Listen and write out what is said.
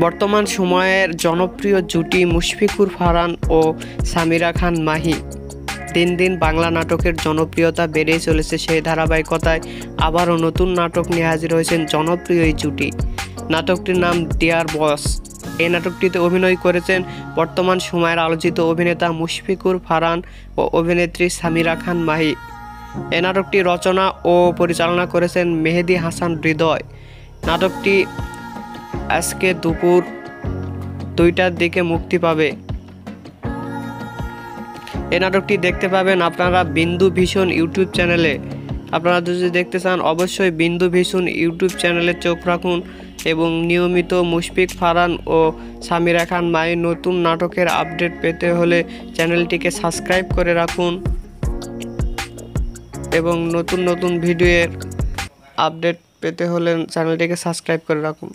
বর্তমান সময়ের জনপ্রিয় জুটি মুশফিকুর ফারহান ও সামিরা খান মাহি। দিন দিন বাংলা নাটকের জনপ্রিয়তা বেড়েই চলেছে। সেই ধারাবাহিকতায় আবারও নতুন নাটক নিয়ে হাজির হয়েছেন জনপ্রিয় এই জুটি। নাটকটির নাম ডিয়ার বস। এই নাটকটিতে অভিনয় করেছেন বর্তমান সময়ের আলোচিত অভিনেতা মুশফিকুর ফারহান ও অভিনেত্রী সামিরা খান মাহি। এই নাটকটি রচনা ও পরিচালনা করেছেন মেহেদী হাসান হৃদয়। নাটকটি আজকে দুপুর 2টার দিকে মুক্তি পাবে। এই নাটকটি দেখতে পাবেন আপনারা বিন্দু ভিশন ইউটিউব চ্যানেলে। আপনারা যদি দেখতে চান অবশ্যই বিন্দু ভিশন ইউটিউব চ্যানেলে চোখ রাখুন এবং নিয়মিত মুশফিক ফারহান ও সামিরা খান মাহির নতুন নাটকের আপডেট পেতে হলে চ্যানেলটিকে সাবস্ক্রাইব করে রাখুন এবং নতুন নতুন ভিডিওর আপডেট পেতে হলে চ্যানেলটিকে সাবস্ক্রাইব করে রাখুন।